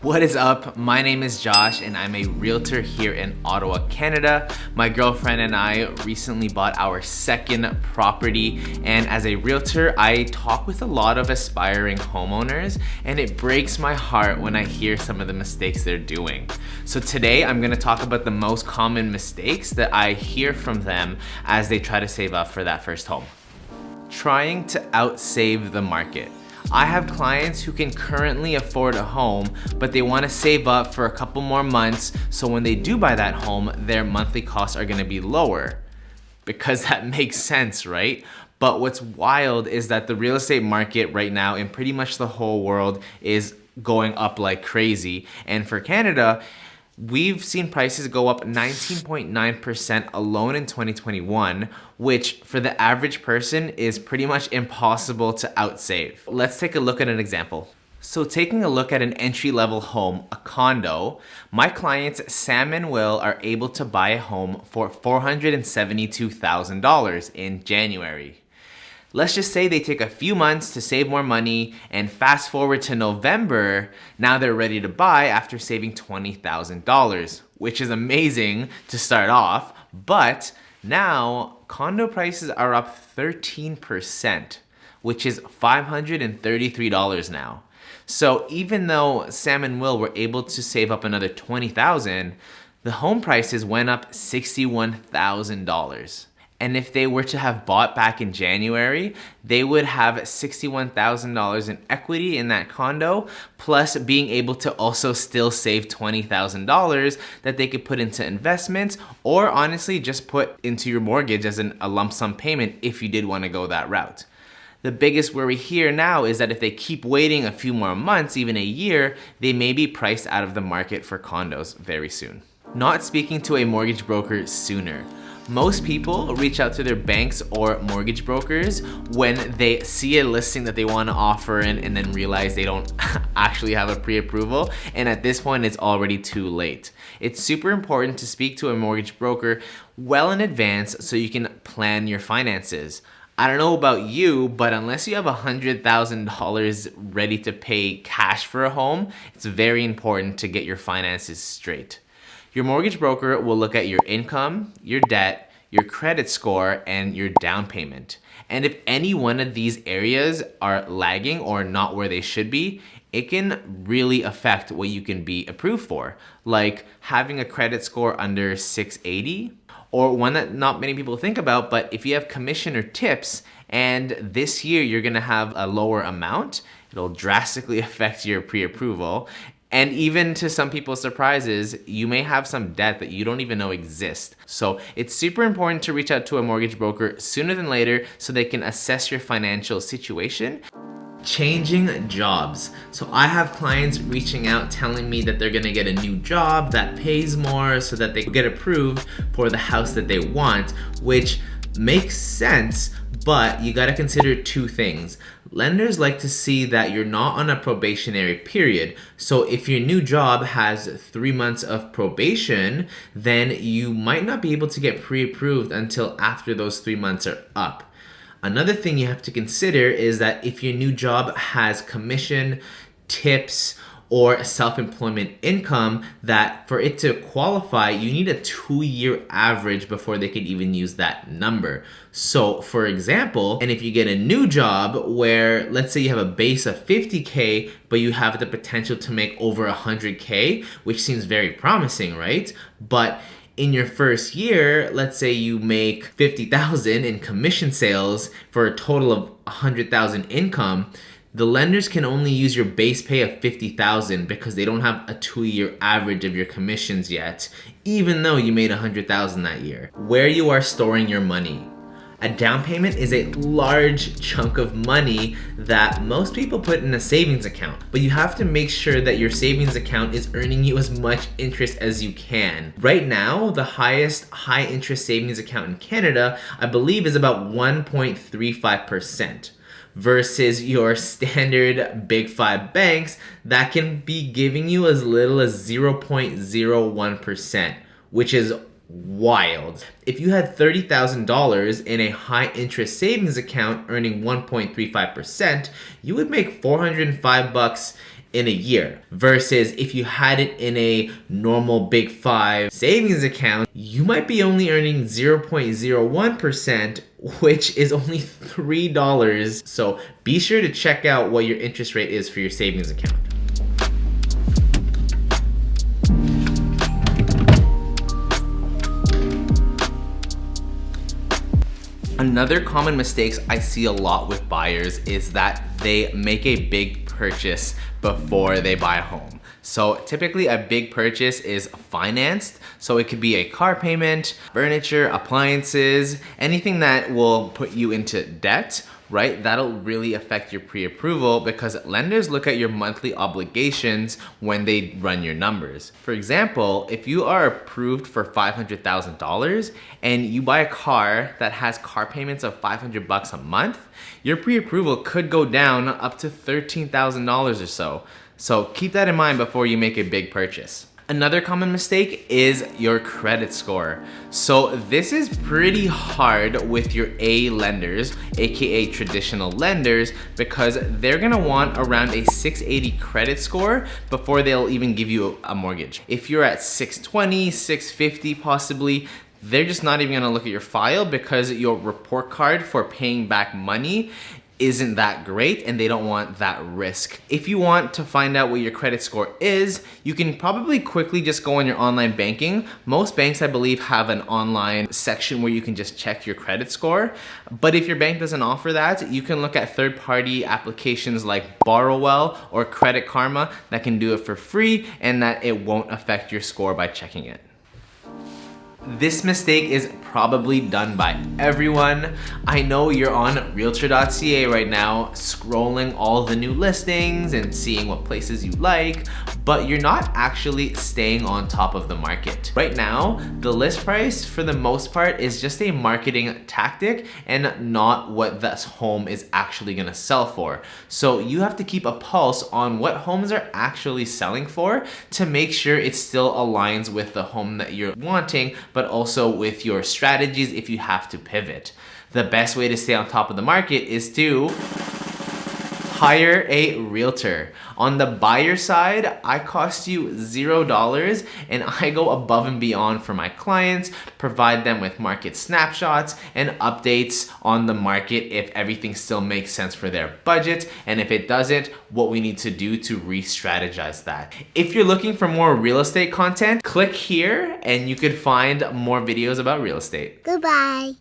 What is up? My name is Josh and I'm a realtor here in Ottawa, Canada. My girlfriend and I recently bought our second property, and as a realtor, I talk with a lot of aspiring homeowners, and it breaks my heart when I hear some of the mistakes they're doing. So today I'm gonna talk about the most common mistakes that I hear from them as they try to save up for that first home. Trying to outsave the market. I have clients who can currently afford a home, but they want to save up for a couple more months so when they do buy that home, their monthly costs are going to be lower. Because that makes sense, right? But what's wild is that the real estate market right now in pretty much the whole world is going up like crazy. And for Canada, we've seen prices go up 19.9% alone in 2021, which for the average person is pretty much impossible to outsave. Let's take a look at an example. So taking a look at an entry-level home, a condo, my clients Sam and Will are able to buy a home for $472,000 in January. Let's just say they take a few months to save more money, and fast forward to November, now they're ready to buy after saving $20,000, which is amazing to start off, but now condo prices are up 13%, which is $533 now. So even though Sam and Will were able to save up another $20,000, the home prices went up $61,000. And if they were to have bought back in January, they would have $61,000 in equity in that condo, plus being able to also still save $20,000 that they could put into investments, or honestly just put into your mortgage as a lump sum payment if you did want to go that route. The biggest worry here now is that if they keep waiting a few more months, even a year, they may be priced out of the market for condos very soon. Not speaking to a mortgage broker sooner. Most people reach out to their banks or mortgage brokers when they see a listing that they want to offer and then realize they don't actually have a pre-approval, and at this point it's already too late. It's super important to speak to a mortgage broker well in advance so you can plan your finances. I don't know about you, but unless you have $100,000 ready to pay cash for a home, it's very important to get your finances straight. Your mortgage broker will look at your income, your debt, your credit score, and your down payment. And if any one of these areas are lagging or not where they should be, it can really affect what you can be approved for. Like having a credit score under 680, or one that not many people think about, but if you have commission or tips, and this year you're gonna have a lower amount, it'll drastically affect your pre-approval. And even to some people's surprises, you may have some debt that you don't even know exists. So it's super important to reach out to a mortgage broker sooner than later so they can assess your financial situation. Changing jobs. So I have clients reaching out telling me that they're gonna get a new job that pays more so that they can get approved for the house that they want, which makes sense, but you gotta consider two things. Lenders like to see that you're not on a probationary period. So if your new job has 3 months of probation, then you might not be able to get pre-approved until after those 3 months are up. Another thing you have to consider is that if your new job has commission, tips, or self-employment income, that for it to qualify, you need a 2-year average before they can even use that number. So for example, and if you get a new job where, let's say you have a base of 50K, but you have the potential to make over 100K, which seems very promising, right? But in your first year, let's say you make 50,000 in commission sales for a total of 100,000 income, the lenders can only use your base pay of 50,000 because they don't have a 2-year average of your commissions yet, even though you made 100,000 that year. Where you are storing your money. A down payment is a large chunk of money that most people put in a savings account, but you have to make sure that your savings account is earning you as much interest as you can. Right now, the highest high interest savings account in Canada, I believe, is about 1.35%. Versus your standard Big 5 banks that can be giving you as little as 0.01%, which is wild. If you had $30,000 in a high interest savings account earning 1.35%, you would make $405 in a year. Versus if you had it in a normal Big 5 savings account, you might be only earning 0.01%, which is only $3. So be sure to check out what your interest rate is for your savings account. Another common mistakes I see a lot with buyers is that they make a big purchase before they buy a home. So typically a big purchase is financed. So it could be a car payment, furniture, appliances, anything that will put you into debt, right? That'll really affect your pre-approval because lenders look at your monthly obligations when they run your numbers. For example, if you are approved for $500,000 and you buy a car that has car payments of $500 a month, your pre-approval could go down up to $13,000 or so. So keep that in mind before you make a big purchase. Another common mistake is your credit score. So this is pretty hard with your A lenders, aka traditional lenders, because they're gonna want around a 680 credit score before they'll even give you a mortgage. If you're at 620, 650 possibly, they're just not even gonna look at your file because your report card for paying back money isn't that great and they don't want that risk. If you want to find out what your credit score is, you can probably quickly just go on your online banking. Most banks, I believe, have an online section where you can just check your credit score. But if your bank doesn't offer that, you can look at third-party applications like Borrowwell or Credit Karma that can do it for free and that it won't affect your score by checking it. This mistake is probably done by everyone. I know you're on realtor.ca right now, scrolling all the new listings and seeing what places you like, but you're not actually staying on top of the market. Right now, the list price for the most part is just a marketing tactic and not what this home is actually gonna sell for. So you have to keep a pulse on what homes are actually selling for to make sure it still aligns with the home that you're wanting, but also with your strategies if you have to pivot. The best way to stay on top of the market is to hire a realtor. On the buyer side, I cost you $0 and I go above and beyond for my clients, provide them with market snapshots and updates on the market if everything still makes sense for their budget, and if it doesn't, what we need to do to re-strategize that. If you're looking for more real estate content, click here and you could find more videos about real estate. Goodbye.